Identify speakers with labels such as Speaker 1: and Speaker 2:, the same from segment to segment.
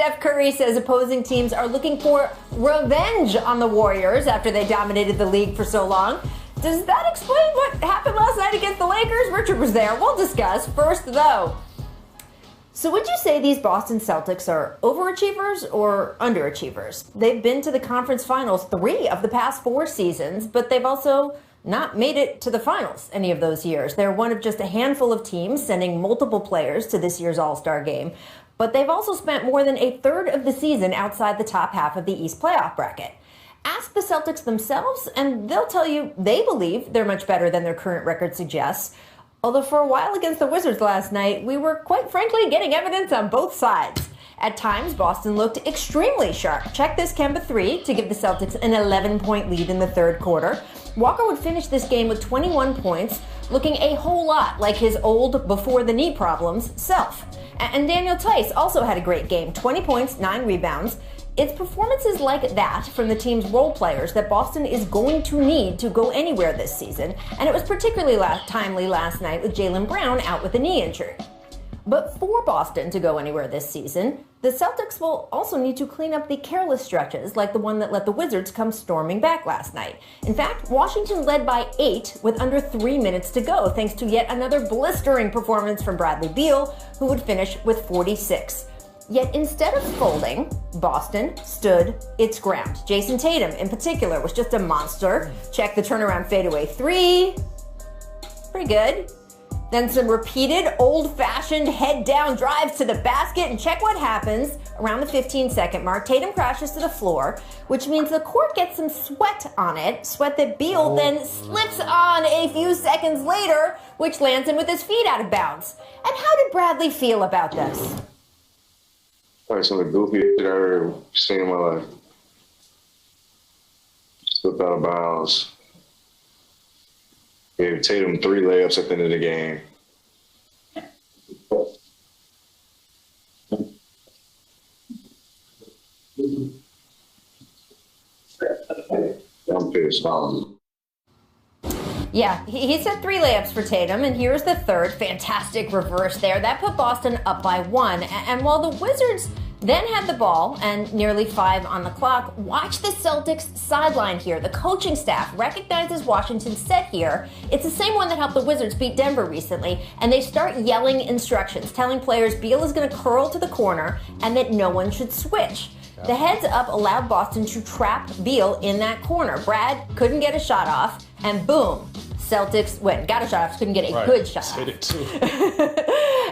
Speaker 1: Steph Curry says opposing teams are looking for revenge on the Warriors after they dominated the league for so long. Does that explain what happened last night against the Lakers? Richard was there. We'll discuss. First, though, so would you say these Boston Celtics are overachievers or underachievers? They've been to the conference finals 3 of the past 4 seasons, but they've also not made it to the finals any of those years. They're one of just a handful of teams sending multiple players to this year's All-Star game. But they've also spent more than a third of the season outside the top half of the East playoff bracket. Ask the Celtics themselves, and they'll tell you they believe they're much better than their current record suggests. Although for a while against the Wizards last night, we were quite frankly getting evidence on both sides. At times, Boston looked extremely sharp. Check this Kemba 3 to give the Celtics an 11-point lead in the third quarter. Walker would finish this game with 21 points, looking a whole lot like his old before-the-knee problems self. And Daniel Tice also had a great game, 20 points, 9 rebounds. It's performances like that from the team's role players that Boston is going to need to go anywhere this season, and it was particularly timely last night with Jaylen Brown out with a knee injury. But for Boston to go anywhere this season, the Celtics will also need to clean up the careless stretches like the one that let the Wizards come storming back last night. In fact, Washington led by 8 with under 3 minutes to go, thanks to yet another blistering performance from Bradley Beal, who would finish with 46. Yet instead of folding, Boston stood its ground. Jason Tatum, in particular, was just a monster. Check the turnaround fadeaway 3. Pretty good. Then some repeated old-fashioned head-down drives to the basket, and check what happens around the 15-second mark. Tatum crashes to the floor, which means the court gets some sweat on it, sweat that Beal then slips on a few seconds later, which lands him with his feet out of bounds. And how did Bradley feel about this?
Speaker 2: Like some of the goofiest shit I ever seen in my life. Slipped out of bounds. Gave Tatum 3 layups at the end of the game. I'm pissed off.
Speaker 1: Yeah, he said 3 layups for Tatum, and here's the third. Fantastic reverse there. That put Boston up by 1. And while the Wizards then had the ball and nearly 5 on the clock, watch the Celtics sideline here. The coaching staff recognizes Washington's set here. It's the same one that helped the Wizards beat Denver recently, and they start yelling instructions, telling players Beal is going to curl to the corner and that no one should switch. The heads up allowed Boston to trap Beal in that corner. Brad couldn't get a shot off, and boom, Celtics win. Got a shot off, couldn't get a good shot off.
Speaker 3: Hit it too.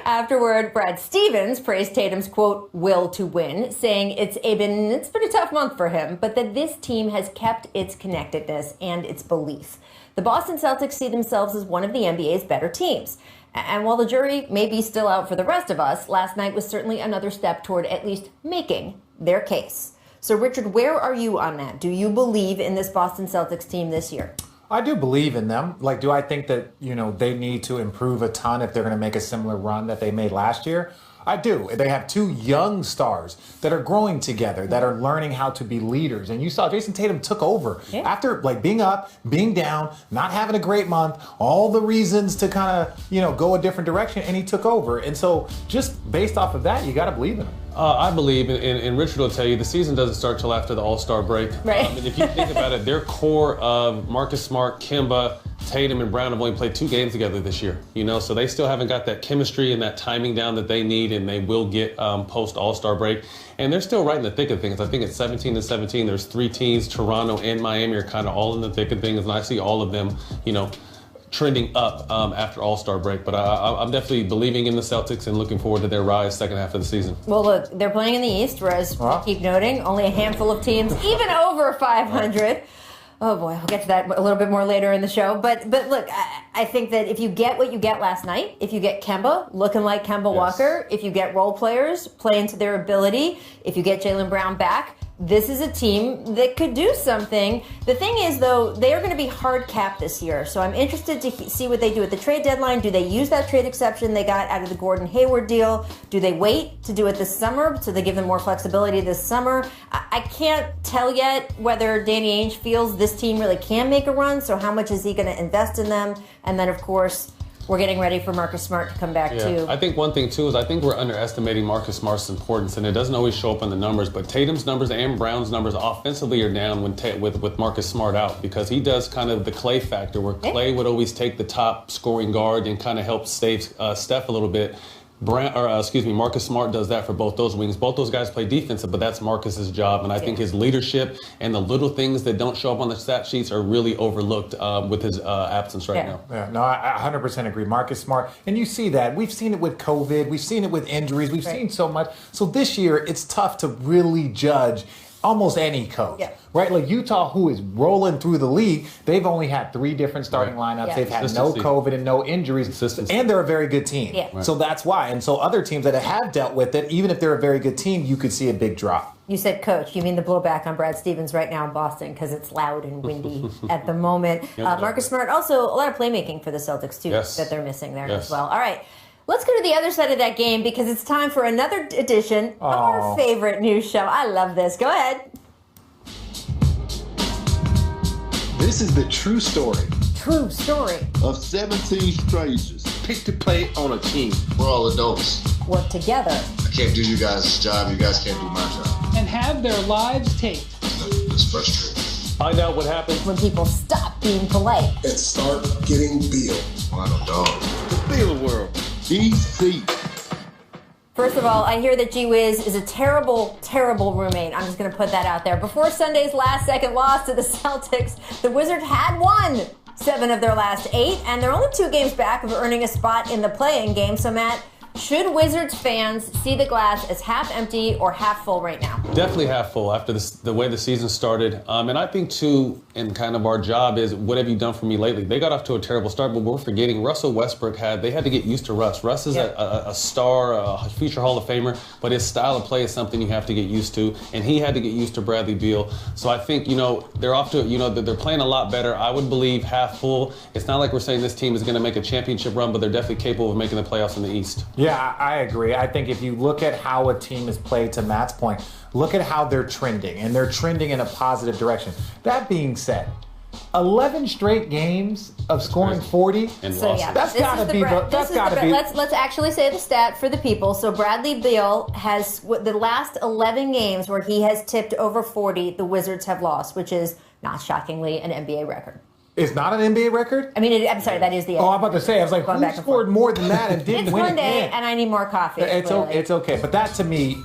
Speaker 1: Afterward, Brad Stevens praised Tatum's, quote, will to win, saying it's been a pretty tough month for him, but that this team has kept its connectedness and its belief. The Boston Celtics see themselves as one of the NBA's better teams. And while the jury may be still out for the rest of us, last night was certainly another step toward at least making their case. So, Richard, where are you on that? Do you believe in this Boston Celtics team this year?
Speaker 4: I do believe in them. Like, do I think that, they need to improve a ton if they're going to make a similar run that they made last year? I do. They have 2 young stars that are growing together, that are learning how to be leaders. And you saw Jason Tatum took over after being up, being down, not having a great month, all the reasons to kind of, go a different direction, and he took over. And so just based off of that, you got to believe in him.
Speaker 3: I believe, and Richard will tell you, the season doesn't start till after the All-Star break.
Speaker 1: Right.
Speaker 3: And if you think about it, their core of Marcus Smart, Kemba, Tatum, and Brown have only played 2 games together this year. So they still haven't got that chemistry and that timing down that they need, and they will get post All-Star break. And they're still right in the thick of things. I think it's 17-17. There's 3 teams, Toronto and Miami, are kind of all in the thick of things, and I see all of them, trending up after All-Star break. But I'm definitely believing in the Celtics and looking forward to their rise second half of the season.
Speaker 1: Well, look, they're playing in the East, whereas we keep noting, only a handful of teams, even over 500. Oh boy, I'll get to that a little bit more later in the show. But look, I think that if you get what you get last night, if you get Kemba looking like Kemba Walker, if you get role players playing to their ability, if you get Jaylen Brown back, this is a team that could do something. The thing is, though, they are going to be hard capped this year. So I'm interested to see what they do at the trade deadline. Do they use that trade exception they got out of the Gordon Hayward deal? Do they wait to do it this summer so they give them more flexibility this summer? I can't tell yet whether Danny Ainge feels this team really can make a run. So how much is he going to invest in them? And then, of course, we're getting ready for Marcus Smart to come back too.
Speaker 3: I think one thing too is I think we're underestimating Marcus Smart's importance, and it doesn't always show up in the numbers. But Tatum's numbers and Brown's numbers offensively are down with Marcus Smart out, because he does kind of the Clay factor, where Clay would always take the top scoring guard and kind of help save Steph a little bit. Marcus Smart does that for both those wings. Both those guys play defensive, but that's Marcus's job. And I think his leadership and the little things that don't show up on the stat sheets are really overlooked with his absence right now.
Speaker 4: Yeah, no, I 100% agree. Marcus Smart, and you see that. We've seen it with COVID. We've seen it with injuries. We've seen so much. So this year, it's tough to really judge almost any coach, right? Like Utah, who is rolling through the league, they've only had 3 different starting lineups. They've had no COVID and no injuries, and they're a very good team. So that's why. And so other teams that have dealt with it, even if they're a very good team, you could see a big drop.
Speaker 1: You said coach. You mean the blowback on Brad Stevens right now in Boston, because it's loud and windy at the moment. Marcus Smart, also a lot of playmaking for the Celtics, too, that they're missing there as well. All right. Let's go to the other side of that game, because it's time for another edition of our favorite news show. I love this. Go ahead.
Speaker 5: This is the true story.
Speaker 1: True story.
Speaker 5: Of 17 strangers picked to play on a team.
Speaker 6: We're all adults.
Speaker 1: Work together.
Speaker 6: I can't do you guys' job. You guys can't do my job.
Speaker 7: And have their lives taped.
Speaker 6: It's frustrating.
Speaker 3: Find out what happens
Speaker 1: when people stop being polite.
Speaker 8: And start getting Beal.
Speaker 6: Well, I know dog.
Speaker 5: The Beal world. DC.
Speaker 1: First of all, I hear that G Wiz is a terrible, terrible roommate. I'm just going to put that out there. Before Sunday's last-second loss to the Celtics, the Wizards had won 7 of their last 8, and they're only 2 games back of earning a spot in the play-in game. So, Matt, should Wizards fans see the glass as half empty or half full right now?
Speaker 3: Definitely half full after the way the season started. And I think, too, and kind of our job is, what have you done for me lately? They got off to a terrible start, but we're forgetting Russell Westbrook they had to get used to Russ. Russ is a star, a future Hall of Famer, but his style of play is something you have to get used to, and he had to get used to Bradley Beal. So I think, they're off to, they're playing a lot better. I would believe half full. It's not like we're saying this team is going to make a championship run, but they're definitely capable of making the playoffs in the East.
Speaker 4: Yeah, I agree. I think if you look at how a team is played, to Matt's point, look at how they're trending, and they're trending in a positive direction. That being said, 11 straight games of scoring 40.
Speaker 3: And
Speaker 1: so
Speaker 3: losses.
Speaker 4: That's got to be. That's got to be.
Speaker 1: Let's actually say the stat for the people. So Bradley Beal has the last 11 games where he has tipped over 40. The Wizards have lost, which is not shockingly an NBA record.
Speaker 4: It's not an NBA record?
Speaker 1: I mean, I'm sorry, that is the.
Speaker 4: Oh, I'm about to say, I was like, who scored more than that and didn't win
Speaker 1: It's one day,
Speaker 4: again?
Speaker 1: and I need more coffee.
Speaker 4: It's okay. But that, to me,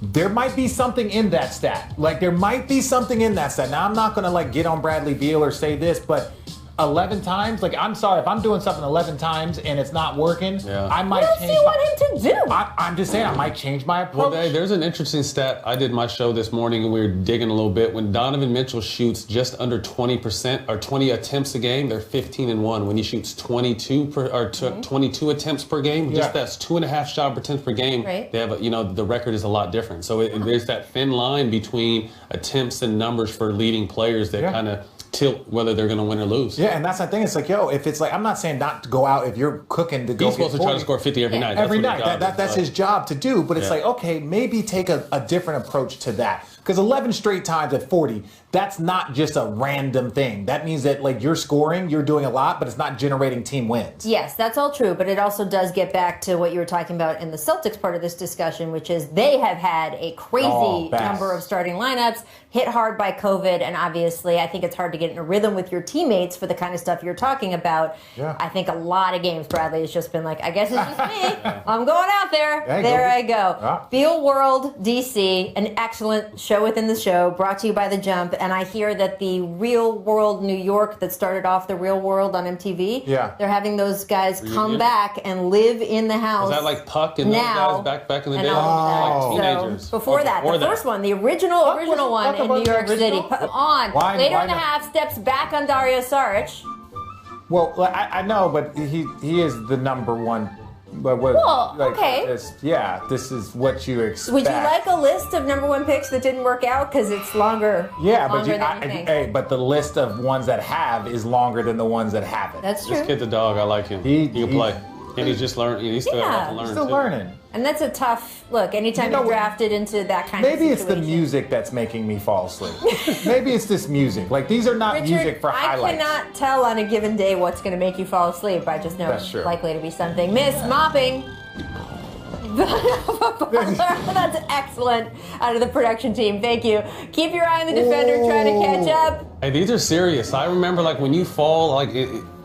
Speaker 4: there might be something in that stat. Like, there might be something in that stat. Now, I'm not going to, get on Bradley Beal or say this, but 11 times? I'm sorry, if I'm doing something 11 times and it's not working, I might change. What else
Speaker 1: do you want him to do?
Speaker 4: I'm just saying, I might change my approach.
Speaker 3: Well, there's an interesting stat. I did my show this morning and we were digging a little bit. When Donovan Mitchell shoots just under 20% or 20 attempts a game, they're 15-1. When he shoots 22 attempts per game, just that's 2.5 shot attempts per game.
Speaker 1: Right.
Speaker 3: They have the record is a lot different. So there's that thin line between attempts and numbers for leading players that kind of tilt whether they're going to win or lose.
Speaker 4: Yeah, and that's the thing. It's like, if it's like, I'm not saying not to go out if you're cooking to go.
Speaker 3: He's supposed to try to score 50 every night.
Speaker 4: Every night. That's his job to do. But it's like, okay, maybe take a different approach to that. Because 11 straight times at 40, that's not just a random thing. That means that you're scoring, you're doing a lot, but it's not generating team wins.
Speaker 1: Yes, that's all true, but it also does get back to what you were talking about in the Celtics part of this discussion, which is they have had a crazy number of starting lineups, hit hard by COVID, and obviously I think it's hard to get in a rhythm with your teammates for the kind of stuff you're talking about. Yeah. I think a lot of games, Bradley has just been like, I guess it's just me. I'm going out there. There I go. Beal World DC, an excellent show within the show, brought to you by The Jump. And I hear that the Real World New York that started off the Real World on MTV, they're having those guys come back and live in the house.
Speaker 3: Is that like Puck and those guys back in the day?
Speaker 1: Like teenagers. So before that, the first one, the original one in New York City. Later in the half, steps back on Dario Saric.
Speaker 4: Well, I know, but he is the number one. But
Speaker 1: okay.
Speaker 4: This is what you expect.
Speaker 1: Would you like a list of number 1 picks that didn't work out? Because it's longer.
Speaker 4: Yeah, but the list of ones that have is longer than the ones that haven't.
Speaker 1: That's true.
Speaker 3: This kid's a dog. I like him. He can play. And he's just learning. He's still have to learn.
Speaker 4: Still learning.
Speaker 1: And that's a tough look. Anytime you're drafted into that kind of situation.
Speaker 4: Maybe it's the music that's making me fall asleep. Maybe it's this music. Like, these are not
Speaker 1: Richard,
Speaker 4: music for highlights.
Speaker 1: I cannot tell on a given day what's going to make you fall asleep. I just know
Speaker 4: That's
Speaker 1: it's
Speaker 4: true.
Speaker 1: likely to be something. Miss mopping. That's excellent out of the production team. Thank you. Keep your eye on the defender trying to catch up.
Speaker 3: Hey, these are serious. I remember, like, when you fall, like,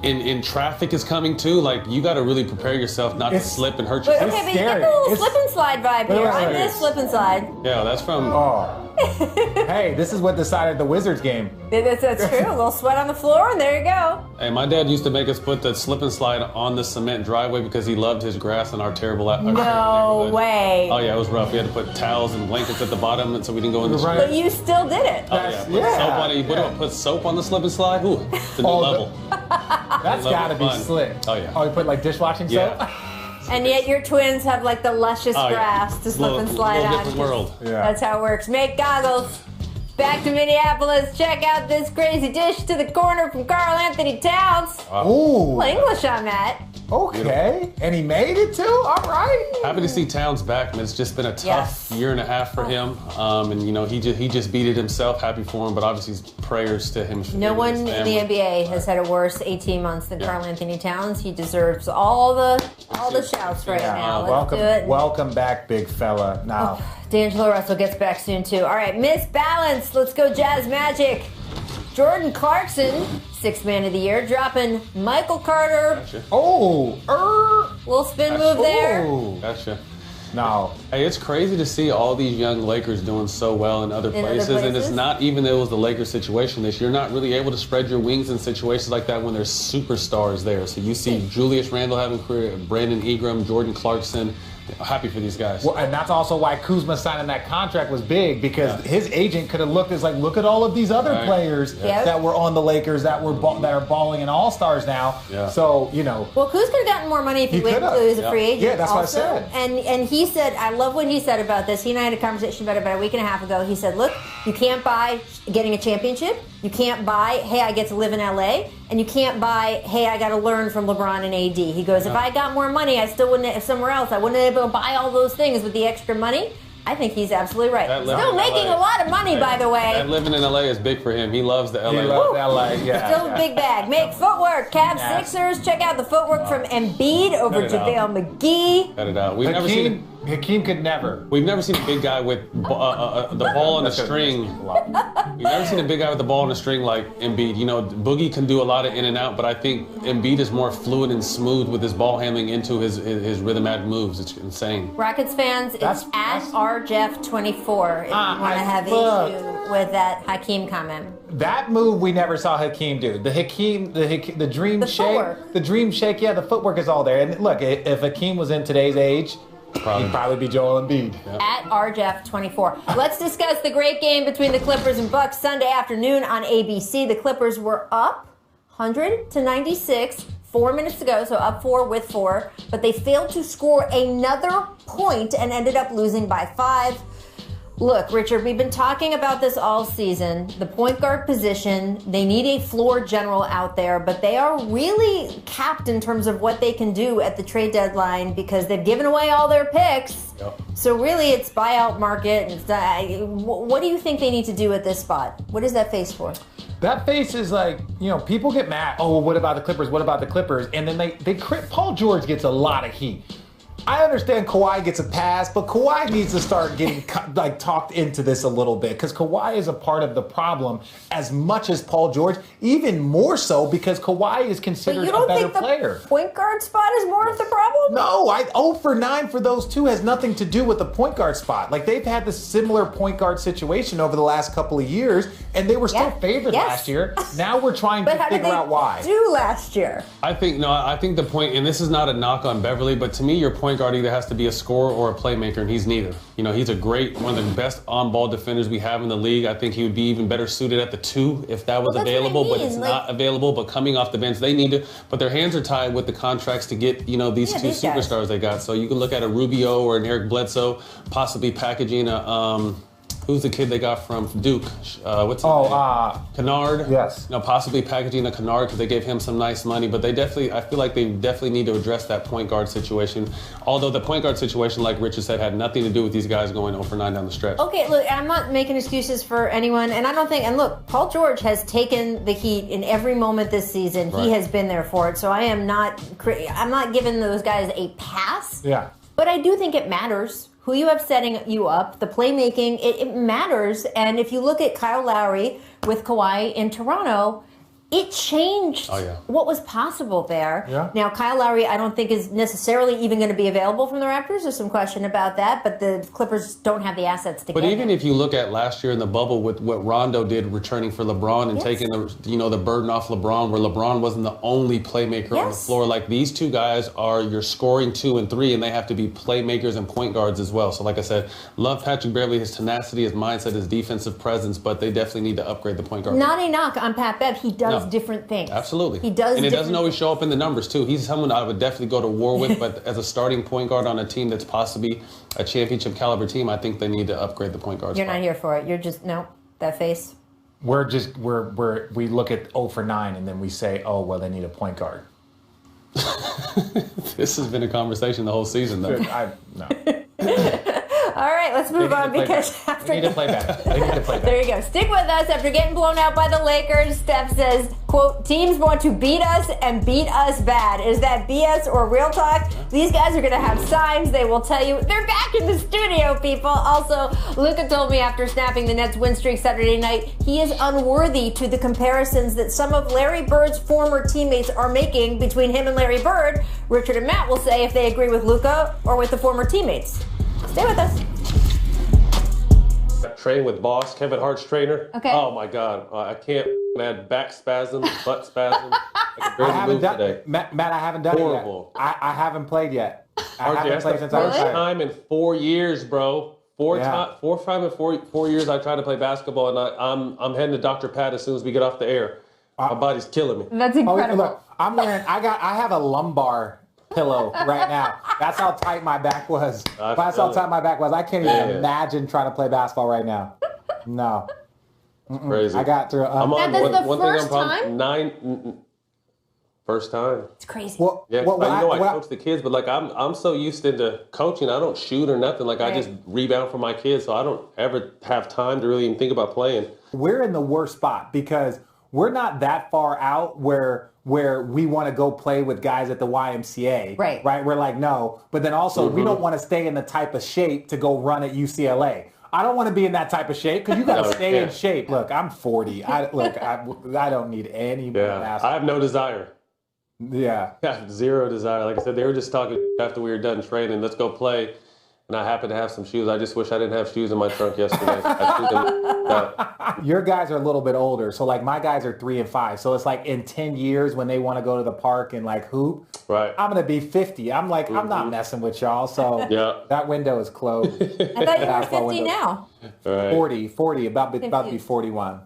Speaker 3: in traffic is coming too, like, you got to really prepare yourself not to slip and hurt your
Speaker 1: Okay, but you get the little slip and slide vibe here. I
Speaker 4: Hilarious.
Speaker 1: miss slip and slide.
Speaker 3: Yeah, that's from...
Speaker 4: Oh. Hey, this is what decided the Wizards game.
Speaker 1: That's true. A little sweat on the floor, and there you go.
Speaker 3: Hey, my dad used to make us put the slip and slide on the cement driveway because he loved his grass and our terrible
Speaker 1: No way.
Speaker 3: Oh, yeah, it was rough. We had to put towels and blankets at the bottom so we didn't go in the street.
Speaker 1: But you still did it.
Speaker 3: Oh, yeah. Soap on it. You put soap on the slip and slide? Ooh, it's a new level.
Speaker 4: That's got to be
Speaker 3: fun.
Speaker 4: slick.
Speaker 3: Oh, yeah.
Speaker 4: Oh, you put, like, dishwashing soap?
Speaker 1: And yet your twins have like the luscious grass to slip and slide on.
Speaker 3: Different world.
Speaker 4: Yeah.
Speaker 1: That's how it works. Make goggles. Back to Minneapolis. Check out this crazy dish to the corner from Karl Anthony Towns.
Speaker 4: Ooh.
Speaker 1: English on that.
Speaker 4: Okay. And he made it too? All right.
Speaker 3: Happy to see Towns back, man. It's just been a tough year and a half for him. And, you know, he just beat it himself. Happy for him, but obviously prayers to him.
Speaker 1: No one in the NBA has had a worse 18 months than Karl Anthony Towns. He deserves all the shouts right now. Let's do it.
Speaker 4: Welcome back, big fella. Now,
Speaker 1: D'Angelo Russell gets back soon too. All right, Miss Balance. Let's go Jazz Magic. Jordan Clarkson, 6th man of the year, dropping Michael Carter.
Speaker 3: Gotcha.
Speaker 1: Little spin move there.
Speaker 3: Gotcha.
Speaker 4: No.
Speaker 3: Hey, it's crazy to see all these young Lakers doing so well in other places. And it's not even that it was the Lakers situation this year. You're not really able to spread your wings in situations like that when there's superstars there. So you see Julius Randle having a career, Brandon Ingram, Jordan Clarkson. Happy for these guys.
Speaker 4: Well, and that's also why Kuzma signing that contract was big, because his agent could have looked as like, look at all of these other players that were on the Lakers that are balling in All-Stars now.
Speaker 3: Yeah.
Speaker 4: So, you know.
Speaker 1: Well, Kuz could have gotten more money if he waited until he was a free agent.
Speaker 4: Yeah, that's
Speaker 1: also.
Speaker 4: what I said.
Speaker 1: And he said, I love what he said about this. He and I had a conversation about it about a week and a half ago. He said, look, you can't buy getting a championship. You can't buy, hey, I get to live in LA. And you can't buy, hey, I got to learn from LeBron and AD. He goes, if I got more money, I still wouldn't, if somewhere else, I wouldn't be able to buy all those things with the extra money. I think he's absolutely right. Still making a lot of money, by the way.
Speaker 3: That living in LA is big for him. He loves the LA.
Speaker 4: He loves LA, yeah.
Speaker 1: Still a big bag. Make footwork. Cavs Sixers. Check out the footwork from Embiid over JaVale McGee.
Speaker 3: Cut it out. We've never seen
Speaker 4: Hakeem could never.
Speaker 3: We've never seen a big guy with the ball on a string. We've never seen a big guy with the ball on a string like Embiid. You know, Boogie can do a lot of in and out, but I think Embiid is more fluid and smooth with his ball handling into his rhythmatic moves. It's insane.
Speaker 1: Rockets fans, it's at RJeff24 if you want to have issue with that Hakeem comment.
Speaker 4: That move we never saw Hakeem do. The dream shake.
Speaker 1: Footwork.
Speaker 4: The dream shake, yeah, the footwork is all there. And look, if Hakeem was in today's age, he'd probably be Joel Embiid.
Speaker 3: Yep.
Speaker 1: At RJeff24. Let's discuss the great game between the Clippers and Bucks Sunday afternoon on ABC. The Clippers were up 100-96, 4 minutes to go, so up 4 with 4. But they failed to score another point and ended up losing by 5. Look, Richard, we've been talking about this all season. The point guard position, they need a floor general out there, but they are really capped in terms of what they can do at the trade deadline because they've given away all their picks.
Speaker 3: Yep.
Speaker 1: So really, it's buyout market. What do you think they need to do at this spot? What is that face for?
Speaker 4: That face is like, you know, people get mad. Oh, well, what about the Clippers? What about the Clippers? And then Paul George gets a lot of heat. I understand Kawhi gets a pass, but Kawhi needs to start getting talked into this a little bit because Kawhi is a part of the problem as much as Paul George, even more so because Kawhi is considered a better player.
Speaker 1: The point guard spot is more of the problem?
Speaker 4: No, 0 for 9 for those two has nothing to do with the point guard spot. Like they've had this similar point guard situation over the last couple of years, and they were still favored last year. Now we're trying to figure out why.
Speaker 1: Do last year?
Speaker 3: I think the point, and this is not a knock on Beverly, but to me, your point guard either has to be a scorer or a playmaker, and he's neither. You know, he's one of the best on-ball defenders we have in the league. I think he would be even better suited at the 2 if that was available, but it's not available. But coming off the bench, they need to. But their hands are tied with the contracts to get, these two superstars they got. So you can look at a Rubio or an Eric Bledsoe, possibly packaging a Who's the kid they got from Duke? What's his
Speaker 4: Oh,
Speaker 3: name? Kennard.
Speaker 4: Yes.
Speaker 3: Possibly packaging a Kennard because they gave him some nice money, but I feel like they definitely need to address that point guard situation. Although the point guard situation, like Richard said, had nothing to do with these guys going 0 for 9 down the stretch.
Speaker 1: Okay, look, I'm not making excuses for anyone, and I don't think, and look, Paul George has taken the heat in every moment this season. He has been there for it, so I'm not giving those guys a pass.
Speaker 4: Yeah.
Speaker 1: But I do think it matters who you have setting you up, the playmaking, it matters. And if you look at Kyle Lowry with Kawhi in Toronto, it changed what was possible there.
Speaker 4: Yeah.
Speaker 1: Now, Kyle Lowry, I don't think is necessarily even going to be available from the Raptors. There's some question about that, but the Clippers don't have the assets to get him.
Speaker 3: But even if you look at last year in the bubble with what Rondo did returning for LeBron and taking the burden off LeBron, where LeBron wasn't the only playmaker on the floor. Like, these two guys are your scoring 2 and 3, and they have to be playmakers and point guards as well. So like I said, love Patrick Beverley, his tenacity, his mindset, his defensive presence, but they definitely need to upgrade the point guard.
Speaker 1: Not a knock on Pat Bev. He does different things.
Speaker 3: Absolutely.
Speaker 1: He does.
Speaker 3: And it doesn't always show up in the numbers, too. He's someone I would definitely go to war with, but as a starting point guard on a team that's possibly a championship caliber team, I think they need to upgrade the point guard
Speaker 1: You're
Speaker 3: spot.
Speaker 1: not here for it. You're just, no, that face.
Speaker 4: We look at 0 for 9 and then we say, oh, well, they need a point guard.
Speaker 3: This has been a conversation the whole season, though.
Speaker 4: No.
Speaker 1: All right, let's move on because after
Speaker 4: they need to play better. They need to play better.
Speaker 1: There you go. Stick with us. After getting blown out by the Lakers, Steph says, quote, teams want to beat us and beat us bad. Is that BS or real talk? These guys are going to have signs. They will tell you they're back in the studio, people. Also, Luka told me after snapping the Nets win streak Saturday night, he is unworthy to the comparisons that some of Larry Bird's former teammates are making between him and Larry Bird. Richard and Matt will say if they agree with Luka or with the former teammates. Stay with us.
Speaker 9: Train with Boss, Kevin Hart's trainer.
Speaker 1: Okay.
Speaker 9: Oh my God, I can't. Man, back spasms, butt spasms. I can barely move today.
Speaker 4: Matt, I haven't done
Speaker 9: Horrible.
Speaker 4: it yet. I haven't played yet. I
Speaker 9: RJ,
Speaker 4: haven't
Speaker 9: that's
Speaker 4: played
Speaker 9: the
Speaker 4: since I was
Speaker 9: first
Speaker 4: retired.
Speaker 9: time in 4 years, bro. Four times in 4 years I tried to play basketball, and I'm heading to Dr. Pat as soon as we get off the air. My body's killing me.
Speaker 1: That's incredible.
Speaker 4: Look, I have a lumbar pillow right now. That's how tight my back was. That's how tight my back was. I can't even imagine trying to play basketball right now. No.
Speaker 9: Crazy.
Speaker 4: I got through.
Speaker 9: I'm on
Speaker 1: That's the
Speaker 9: one
Speaker 1: first
Speaker 9: thing. I'm
Speaker 1: time?
Speaker 9: First time.
Speaker 1: It's crazy.
Speaker 9: Yeah, I coach the kids, but like I'm so used into coaching, I don't shoot or nothing. Like I just rebound for my kids, so I don't ever have time to really even think about playing.
Speaker 4: We're in the worst spot because we're not that far out where we want to go play with guys at the YMCA.
Speaker 1: Right.
Speaker 4: We're like, no. But then also we don't want to stay in the type of shape to go run at UCLA. I don't want to be in that type of shape because you got to stay in shape. Look, I'm 40. I don't need any basketball.
Speaker 9: I have no desire.
Speaker 4: Yeah.
Speaker 9: I have zero desire. Like I said, they were just talking after we were done training. Let's go play. And I happen to have some shoes. I just wish I didn't have shoes in my trunk yesterday.
Speaker 4: Your guys are a little bit older. So, like, my guys are 3 and 5. So it's like in 10 years when they want to go to the park and, like, hoop, I'm going to be 50, I'm like, I'm not messing with y'all. So that window is closed.
Speaker 1: I thought you were 50 now.
Speaker 4: Right. 40, about to be 41.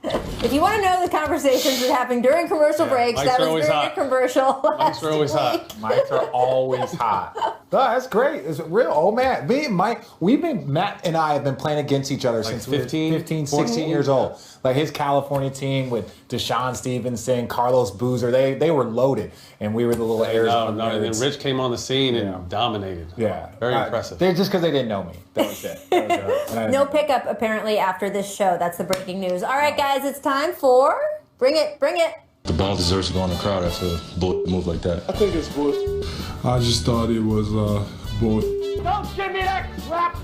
Speaker 1: If you want to know the conversations that happen during commercial breaks,
Speaker 3: Mics
Speaker 1: that
Speaker 3: are
Speaker 1: was
Speaker 3: always
Speaker 1: during
Speaker 3: hot.
Speaker 1: a commercial.
Speaker 3: Mics are always hot.
Speaker 4: Mics are always hot. Oh, that's great. It's real. Oh, man. Matt and I have been playing against each other since we were 15, 16 years old. Like his California team with Deshaun Stevenson, Carlos Boozer, they were loaded. And we were the little Arizona
Speaker 3: No, and then Rich came on the scene and dominated.
Speaker 4: Yeah.
Speaker 3: Very impressive.
Speaker 4: Just because they didn't know me. That was it.
Speaker 1: No pickup, apparently, after this show. That's the breaking news. All right, guys, it's time for Bring It.
Speaker 10: The ball deserves to go on the crowd after a bullet move like that.
Speaker 5: I think it's bullshit. I just thought it was bullshit.
Speaker 11: Don't give me that crap!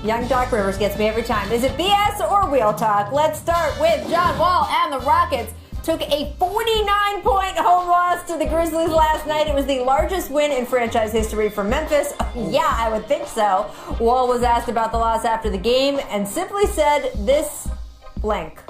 Speaker 1: Young Doc Rivers gets me every time. Is it BS or real talk? Let's start with John Wall and the Rockets. Took a 49-point home loss to the Grizzlies last night. It was the largest win in franchise history for Memphis. Yeah, I would think so. Wall was asked about the loss after the game and simply said this blank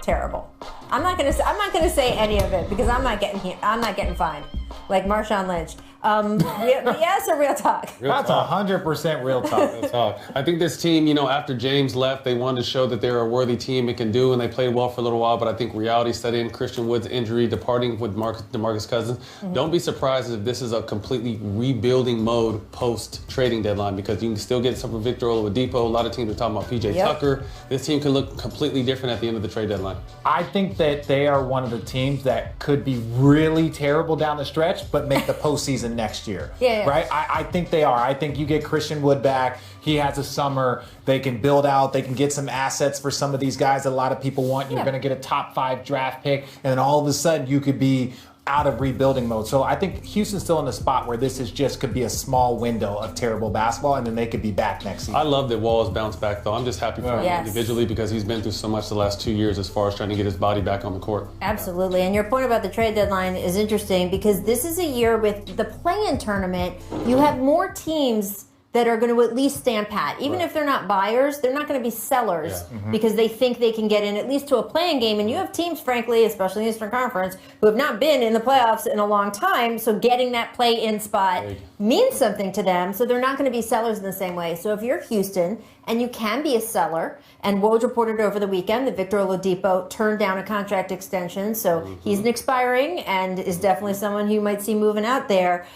Speaker 1: terrible. I'm not gonna say any of it because I'm not getting fined like Marshawn Lynch. Yes or real talk?
Speaker 4: That's 100% real talk.
Speaker 3: I think this team, after James left, they wanted to show that they're a worthy team and can do, and they played well for a little while, but I think reality set in. Christian Wood's injury, departing with DeMarcus Cousins.
Speaker 1: Mm-hmm.
Speaker 3: Don't be surprised if this is a completely rebuilding mode post-trading deadline, because you can still get some from Victor Oladipo. A lot of teams are talking about P.J. Tucker. This team can look completely different at the end of the trade deadline.
Speaker 4: I think that they are one of the teams that could be really terrible down the stretch, but make the postseason next year.
Speaker 1: Yeah.
Speaker 4: Right? I think they are. I think you get Christian Wood back. He has a summer. They can build out. They can get some assets for some of these guys that a lot of people want. You're going to get a top 5 draft pick, and then all of a sudden you could be out of rebuilding mode. So I think Houston's still in a spot where this is just could be a small window of terrible basketball, and then they could be back next season.
Speaker 3: I love that Wall has bounced back, though. I'm just happy for him individually, because he's been through so much the last 2 years as far as trying to get his body back on the court.
Speaker 1: Absolutely. And your point about the trade deadline is interesting, because this is a year with the play-in tournament. You have more teams that are going to at least stand pat. Even if they're not buyers, they're not going to be sellers because they think they can get in at least to a play-in game. And you have teams, frankly, especially in the Eastern Conference, who have not been in the playoffs in a long time. So getting that play-in spot means something to them. So they're not going to be sellers in the same way. So if you're Houston and you can be a seller, and Woj reported over the weekend that Victor Oladipo turned down a contract extension. So he's an expiring and is definitely someone who you might see moving out there.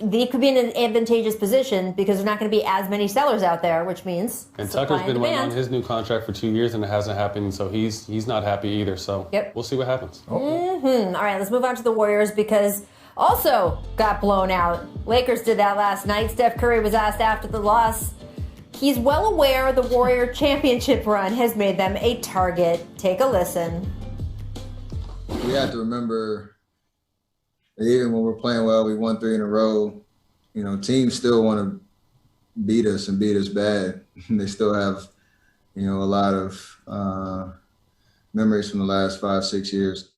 Speaker 1: They could be in an advantageous position because there's not going to be as many sellers out there, which means
Speaker 3: and Tucker's been waiting on his new contract for 2 years and it hasn't happened, so he's not happy either. So we'll see what happens.
Speaker 1: All right, let's move on to the Warriors, because also got blown out. Lakers did that last night. Steph Curry was asked after the loss. He's well aware the Warrior championship run has made them a target. Take a listen.
Speaker 11: We have to remember, even when we're playing well, we won 3 in a row. Teams still want to beat us and beat us bad. They still have, a lot of memories from the last 5-6 years.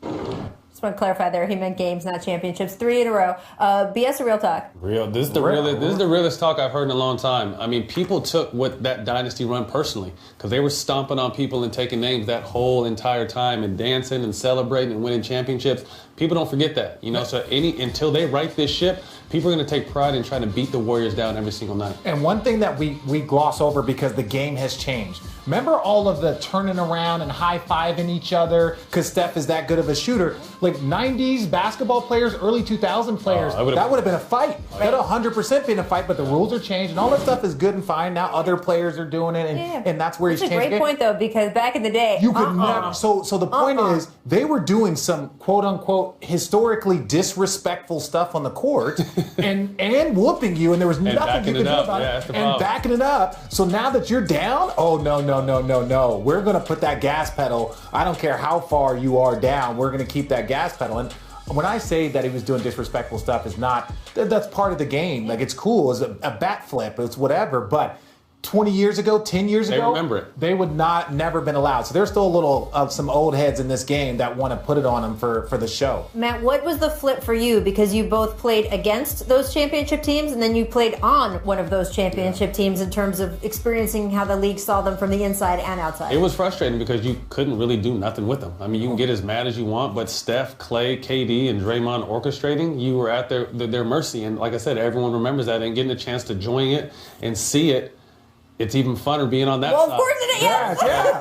Speaker 1: Just want to clarify there, he meant games, not championships. 3 in a row. BS or real talk?
Speaker 3: Real. This is the realest talk I've heard in a long time. I mean, people took that dynasty run personally, because they were stomping on people and taking names that whole entire time and dancing and celebrating and winning championships. People don't forget that, So until they right this ship, people are going to take pride in trying to beat the Warriors down every single night.
Speaker 4: And one thing that we gloss over because the game has changed. Remember all of the turning around and high-fiving each other because Steph is that good of a shooter? Like 90s basketball players, early 2000 players, that would have been a fight. That would 100% been a fight, but the rules are changed and all that stuff is good and fine. Now other players are doing it, and that's where he's changed.
Speaker 1: That's a great point, though, because back in the day,
Speaker 4: you could never. So the point is, they were doing some quote-unquote historically disrespectful stuff on the court and whooping you, and there was nothing you could do about it. And backing it up. So now that you're down, no. We're going to put that gas pedal. I don't care how far you are down. We're going to keep that gas pedal. And when I say that he was doing disrespectful stuff, is not that's part of the game. Like, it's cool. It's a bat flip. It's whatever. But 20 years ago, 10 years ago,
Speaker 3: remember it.
Speaker 4: They would never been allowed. So there's still a little of some old heads in this game that want to put it on them for the show.
Speaker 1: Matt, what was the flip for you? Because you both played against those championship teams, and then you played on one of those championship teams in terms of experiencing how the league saw them from the inside and outside.
Speaker 3: It was frustrating because you couldn't really do nothing with them. I mean, you can get as mad as you want, but Steph, Clay, KD, and Draymond orchestrating, you were at their mercy. And like I said, everyone remembers that, and getting a chance to join it and see it. It's even funner being on that side.
Speaker 1: Well, of course it is.
Speaker 3: Yeah.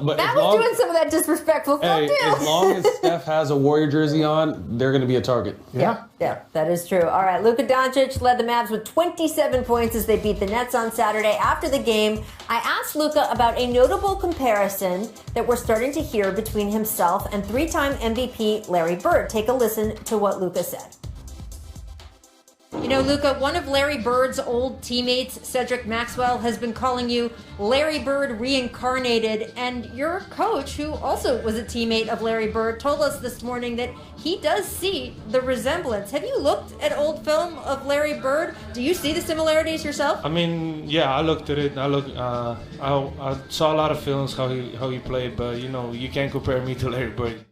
Speaker 3: But
Speaker 1: Matt was doing some of that disrespectful stuff, too.
Speaker 3: As long as Steph has a Warrior jersey on, they're going to be a target.
Speaker 1: Yeah, that is true. All right, Luka Doncic led the Mavs with 27 points as they beat the Nets on Saturday. After the game, I asked Luka about a notable comparison that we're starting to hear between himself and 3-time MVP Larry Bird. Take a listen to what Luka said. Luka, one of Larry Bird's old teammates, Cedric Maxwell, has been calling you Larry Bird reincarnated. And your coach, who also was a teammate of Larry Bird, told us this morning that he does see the resemblance. Have you looked at old film of Larry Bird? Do you see the similarities yourself?
Speaker 12: I mean, yeah, I looked at it. I saw a lot of films how he played, but you can't compare me to Larry Bird.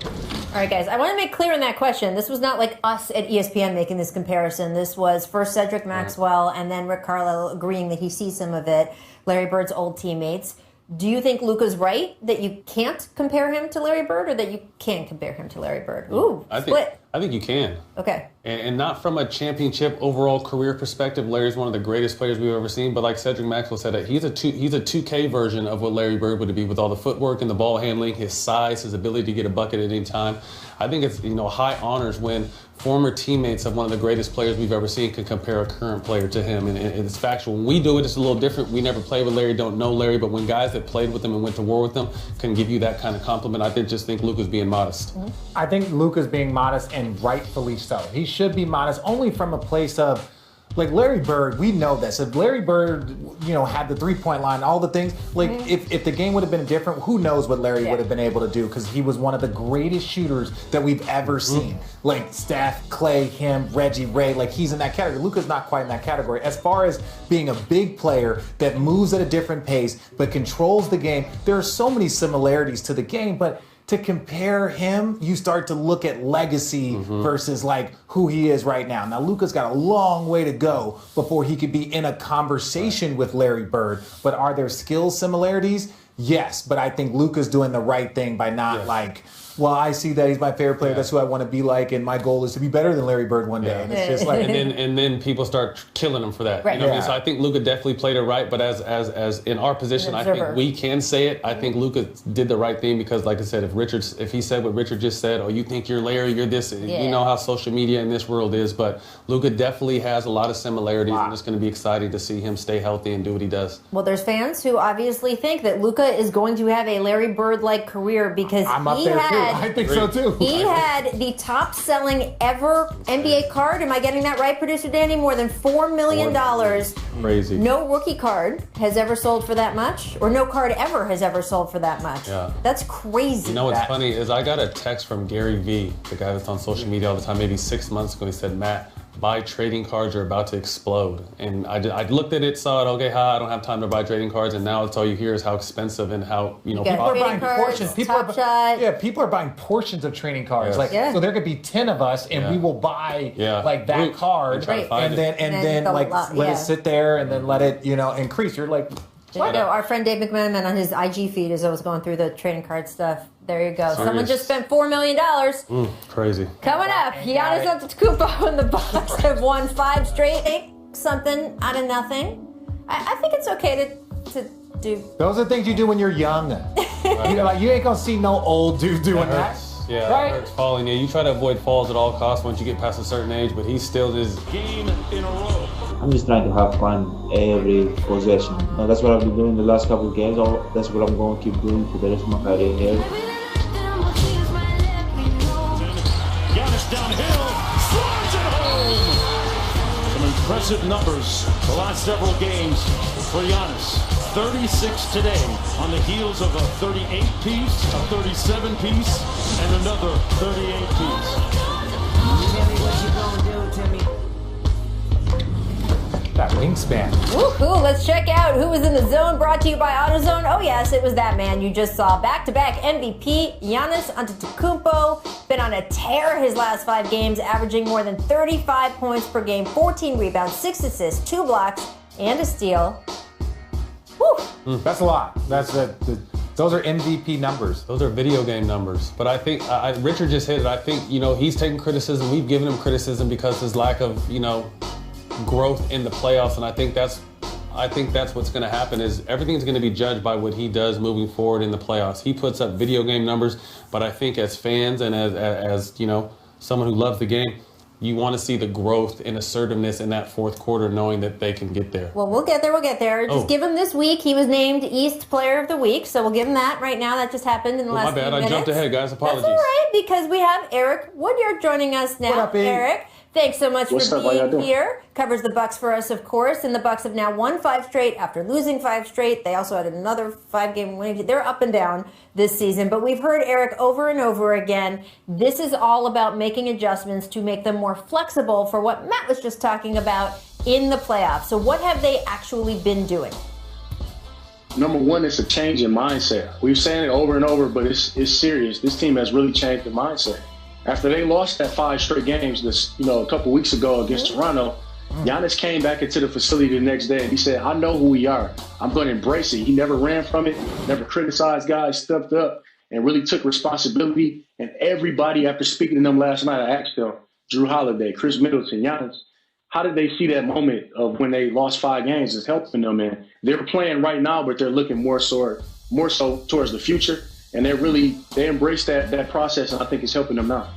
Speaker 1: All right, guys, I want to make clear in that question, this was not like us at ESPN making this comparison. This was first Cedric Maxwell and then Rick Carlisle agreeing that he sees some of it, Larry Bird's old teammates. Do you think Luka's right that you can't compare him to Larry Bird, or that you can compare him to Larry Bird? Ooh, split.
Speaker 3: I think you can.
Speaker 1: Okay.
Speaker 3: And not from a championship overall career perspective. Larry's one of the greatest players we've ever seen. But like Cedric Maxwell said, he's a 2K version of what Larry Bird would be, with all the footwork and the ball handling, his size, his ability to get a bucket at any time. I think it's high honors when former teammates of one of the greatest players we've ever seen can compare a current player to him. And it's factual. When we do it, it's a little different. We never played with Larry, don't know Larry. But when guys that played with him and went to war with him can give you that kind of compliment, I just think Luka's being modest.
Speaker 4: I think Luka's being modest, and rightfully so. He should be modest only from a place of, like, Larry Bird, we know this. If Larry Bird, had the three-point line, all the things, like, if the game would have been different, who knows what Larry would have been able to do, because he was one of the greatest shooters that we've ever seen. Like, Steph, Clay, him, Reggie, Ray, like, he's in that category. Luka's not quite in that category. As far as being a big player that moves at a different pace but controls the game, there are so many similarities to the game, but to compare him, you start to look at legacy versus like who he is right now. Now, Luka's got a long way to go before he could be in a conversation with Larry Bird. But are there skill similarities? Yes, but I think Luka's doing the right thing by not well, I see that he's my favorite player. That's who I want to be like, and my goal is to be better than Larry Bird one day. And it's just like,
Speaker 3: and then people start killing him for that.
Speaker 1: Right.
Speaker 3: You know what I mean? So I think Luka definitely played it right. But as in our position, I think we can say it. I think Luka did the right thing because, like I said, if he said what Richard just said, oh, you think you're Larry, you're this. You know how social media in this world is. But Luka definitely has a lot of similarities, and it's going to be exciting to see him stay healthy and do what he does.
Speaker 1: Well, there's fans who obviously think that Luka is going to have a Larry Bird-like career because
Speaker 4: I'm up there too. I think so too.
Speaker 1: He had the top-selling ever NBA card. Am I getting that right, producer Danny? More than $4 million.
Speaker 3: Crazy.
Speaker 1: No rookie card has ever sold for that much, or no card ever has ever sold for that much.
Speaker 3: Yeah.
Speaker 1: That's crazy.
Speaker 3: You know what's funny is I got a text from Gary Vee, the guy that's on social media all the time, maybe 6 months ago. He said, Matt, buy trading cards are about to explode. And I looked at it, saw it, okay, I don't have time to buy trading cards, and now it's all you hear is how expensive and how,
Speaker 1: you
Speaker 4: people are buying portions. People are buying portions of trading cards. So there could be 10 of us, and we will buy like that card, and then let it sit there, and then let it increase. You're like,
Speaker 1: I know our friend Dave McMenamin on his IG feed is always going through the trading card stuff. There you go.
Speaker 3: Serious.
Speaker 1: Someone just spent $4 million.
Speaker 3: Crazy.
Speaker 1: Coming up, Giannis Antetokounmpo and the Bucks have won 5 straight. Make something out of nothing. I think it's okay to do.
Speaker 4: Those are things you do when you're young. You ain't gonna see no old dude doing that.
Speaker 3: Yeah,
Speaker 4: right?
Speaker 3: Hurts falling. Yeah, you try to avoid falls at all costs once you get past a certain age, but he still is.
Speaker 13: Game in a row. I'm just trying to have fun every possession. That's what I've been doing the last couple of games. That's what I'm going to keep doing for the rest of my career here.
Speaker 14: Giannis downhill, slams it home. Some impressive numbers the last several games for Giannis. 36 today on the heels of a 38-piece, a 37-piece, and another 38-piece.
Speaker 15: Tell me what you gonna do, Timmy.
Speaker 4: That wingspan.
Speaker 1: Woohoo! Let's check out who was in the zone, brought to you by AutoZone. Oh yes, it was that man you just saw. Back-to-back MVP, Giannis Antetokounmpo. Been on a tear his last 5 games, averaging more than 35 points per game, 14 rebounds, 6 assists, 2 blocks, and a steal. Woo!
Speaker 4: That's a lot. Those are MVP numbers.
Speaker 3: Those are video game numbers. But I think Richard just hit it. I think he's taking criticism. We've given him criticism because his lack of growth in the playoffs, and I think that's what's going to happen. Is everything's going to be judged by what he does moving forward in the playoffs. He puts up video game numbers, but I think as fans and as someone who loves the game, you want to see the growth and assertiveness in that fourth quarter, knowing that they can get there.
Speaker 1: Well, we'll get there. Just give him this week. He was named East Player of the Week, so we'll give him that right now. That just happened in the last few minutes.
Speaker 3: My bad. I jumped ahead, guys. Apologies.
Speaker 1: That's all right, because we have Eric Woodyard joining us now.
Speaker 4: What up,
Speaker 1: Eric? Thanks so much for being here. Covers the Bucks for us, of course, and the Bucks have now won 5 straight after losing 5 straight. They also had another 5-game winning. They're up and down this season, but we've heard Eric over and over again. This is all about making adjustments to make them more flexible for what Matt was just talking about in the playoffs. So what have they actually been doing?
Speaker 16: Number one, it's a change in mindset. We've said it over and over, but it's serious. This team has really changed the mindset. After they lost that 5 straight games a couple weeks ago against Toronto, Giannis came back into the facility the next day and he said, I know who we are. I'm going to embrace it. He never ran from it, never criticized guys, stepped up and really took responsibility. And everybody, after speaking to them last night, I asked them, Drew Holiday, Chris Middleton, Giannis, how did they see that moment of when they lost 5 games as helping them? And they're playing right now, but they're looking more so towards the future. And they embrace that process, and I think it's helping them now.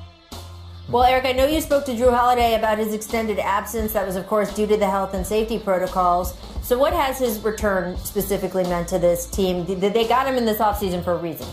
Speaker 1: Well, Eric, I know you spoke to Drew Holiday about his extended absence. That was, of course, due to the health and safety protocols. So what has his return specifically meant to this team? They got him in this offseason for a reason.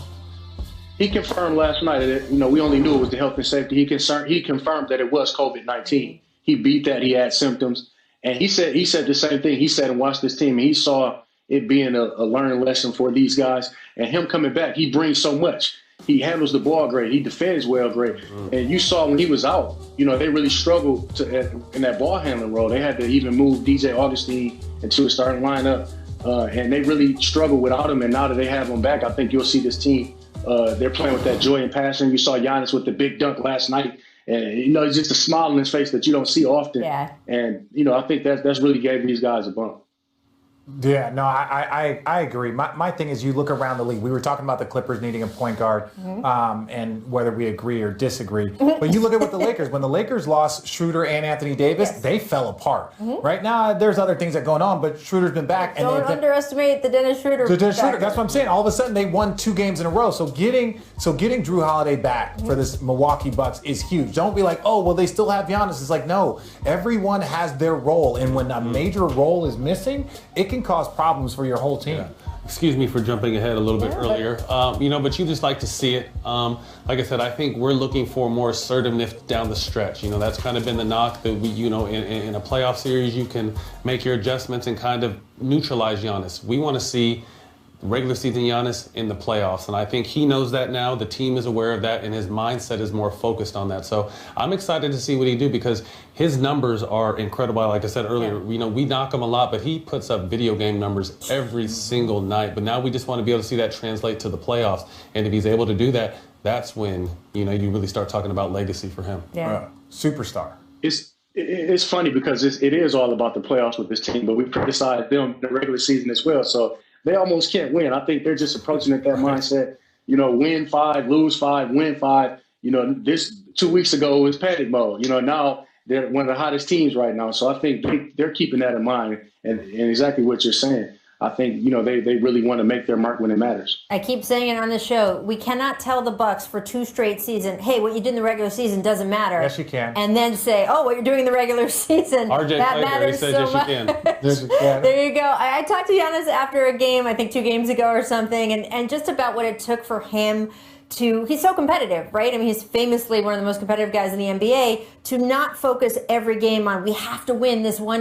Speaker 16: He confirmed last night that, we only knew it was the health and safety. He confirmed that it was COVID-19. He beat that. He had symptoms. And he said the same thing. He said and watched this team, and he saw it being a learning lesson for these guys. And him coming back, he brings so much. He handles the ball great. He defends well great. And you saw when he was out, they really struggled in that ball handling role. They had to even move DJ Augustine into a starting lineup. And they really struggled without him. And now that they have him back, I think you'll see this team. They're playing with that joy and passion. You saw Giannis with the big dunk last night. And, it's just a smile on his face that you don't see often. Yeah. And, I think that's really gave these guys a bump.
Speaker 4: Yeah, no, I agree. My thing is you look around the league. We were talking about the Clippers needing a point guard and whether we agree or disagree. But you look at what the Lakers, when the Lakers lost Schroeder and Anthony Davis, they fell apart. Right now, there's other things that are going on, but Schroeder's been back.
Speaker 1: Don't underestimate the Dennis Schroeder.
Speaker 4: That's what I'm saying. All of a sudden, they won 2 games in a row. So getting Drew Holiday back for this Milwaukee Bucks is huge. Don't be like, oh, well, they still have Giannis. It's like, no, everyone has their role. And when a major role is missing, it can cause problems for your whole team.
Speaker 3: Yeah. Excuse me for jumping ahead a little bit earlier. But you just like to see it. Like I said, I think we're looking for more assertiveness down the stretch. That's kind of been the knock that we, in a playoff series, you can make your adjustments and kind of neutralize Giannis. We want to see regular season Giannis in the playoffs, and I think he knows that now. The team is aware of that, and his mindset is more focused on that. So I'm excited to see what he do because his numbers are incredible. Like I said earlier, we knock him a lot, but he puts up video game numbers every single night. But now we just want to be able to see that translate to the playoffs, and if he's able to do that, that's when you really start talking about legacy for him.
Speaker 1: Yeah,
Speaker 4: superstar.
Speaker 16: It's funny because it is all about the playoffs with this team, but we criticized them in the regular season as well. So they almost can't win. I think they're just approaching it that mindset, win 5, lose 5, win 5. This 2 weeks ago was panic mode. Now they're one of the hottest teams right now. So I think they're keeping that in mind and exactly what you're saying. I think, they really want to make their mark when it matters.
Speaker 1: I keep saying it on the show. We cannot tell the Bucks for 2 straight seasons, hey, what you did in the regular season doesn't matter.
Speaker 4: Yes, you can.
Speaker 1: And then say, oh, what you're doing in the regular season, that matters so much. There you go. I talked to Giannis after a game, I think 2 games ago or something, and just about what it took for him he's so competitive, right? I mean, he's famously one of the most competitive guys in the NBA, to not focus every game on, we have to win this one